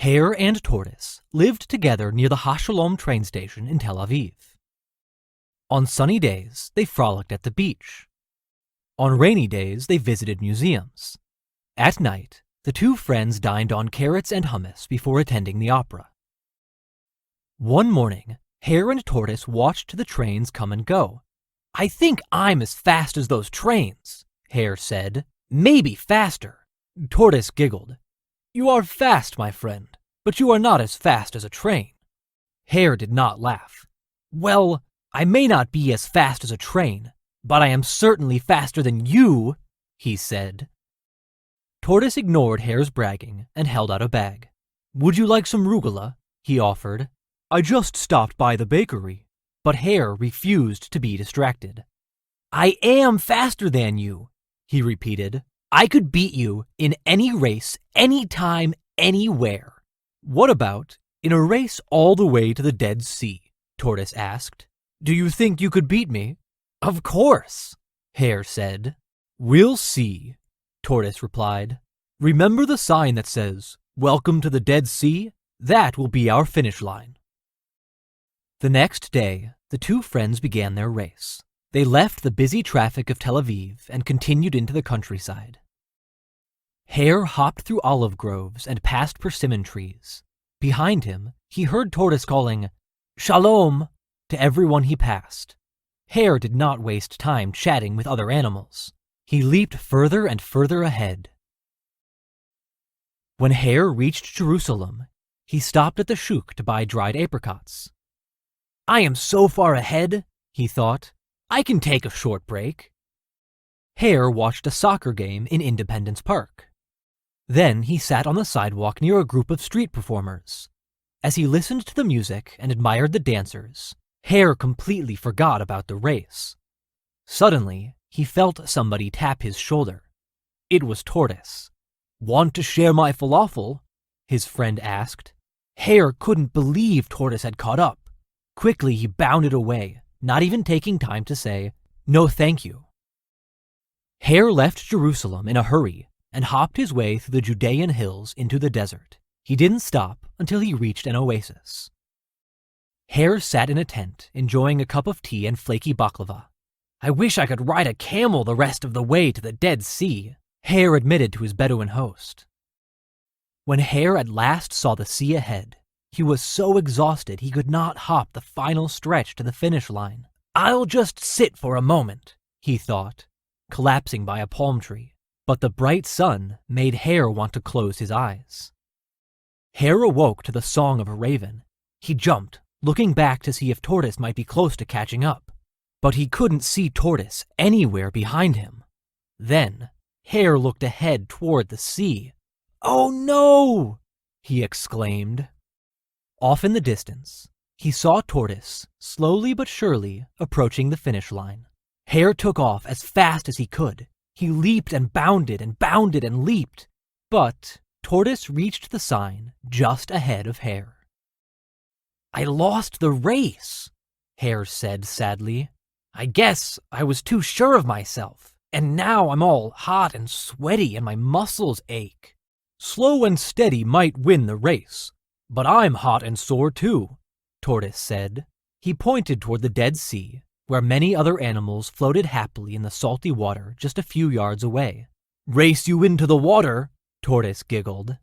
Hare and Tortoise lived together near the Hashalom train station in Tel Aviv. On sunny days, they frolicked at the beach. On rainy days, they visited museums. At night, the two friends dined on carrots and hummus before attending the opera. One morning, Hare and Tortoise watched the trains come and go. "I think I'm as fast as those trains," Hare said. "Maybe faster." Tortoise giggled. "You are fast, my friend, but you are not as fast as a train." Hare did not laugh. "Well, I may not be as fast as a train, but I am certainly faster than you," he said. Tortoise ignored Hare's bragging and held out a bag. "Would you like some rugula?" he offered. "I just stopped by the bakery." But Hare refused to be distracted. "I am faster than you," he repeated. "I could beat you in any race, anytime, anywhere." "What about in a race all the way to the Dead Sea?" Tortoise asked. "Do you think you could beat me?" "Of course," Hare said. "We'll see," Tortoise replied. "Remember the sign that says, 'Welcome to the Dead Sea'? That will be our finish line." The next day, the two friends began their race. They left the busy traffic of Tel Aviv and continued into the countryside. Hare hopped through olive groves and past persimmon trees. Behind him, he heard Tortoise calling, "Shalom," to everyone he passed. Hare did not waste time chatting with other animals. He leaped further and further ahead. When Hare reached Jerusalem, he stopped at the shuk to buy dried apricots. "I am so far ahead," he thought. "I can take a short break." Hare watched a soccer game in Independence Park. Then he sat on the sidewalk near a group of street performers. As he listened to the music and admired the dancers, Hare completely forgot about the race. Suddenly, he felt somebody tap his shoulder. It was Tortoise. "Want to share my falafel?" his friend asked. Hare couldn't believe Tortoise had caught up. Quickly he bounded away, not even taking time to say, "No thank you." Hare left Jerusalem in a hurry and hopped his way through the Judean hills into the desert. He didn't stop until he reached an oasis. Hare sat in a tent, enjoying a cup of tea and flaky baklava. "I wish I could ride a camel the rest of the way to the Dead Sea," Hare admitted to his Bedouin host. When Hare at last saw the sea ahead, he was so exhausted he could not hop the final stretch to the finish line. "I'll just sit for a moment," he thought, collapsing by a palm tree. But the bright sun made Hare want to close his eyes. Hare awoke to the song of a raven. He jumped, looking back to see if Tortoise might be close to catching up. But he couldn't see Tortoise anywhere behind him. Then, Hare looked ahead toward the sea. "Oh no!" he exclaimed. Off in the distance, he saw Tortoise, slowly but surely, approaching the finish line. Hare took off as fast as he could. He leaped and bounded and bounded and leaped. But Tortoise reached the sign just ahead of Hare. "I lost the race," Hare said sadly. "I guess I was too sure of myself, and now I'm all hot and sweaty and my muscles ache." "Slow and steady might win the race, but I'm hot and sore too," Tortoise said. He pointed toward the Dead Sea, where many other animals floated happily in the salty water just a few yards away. "Race you into the water," Tortoise giggled.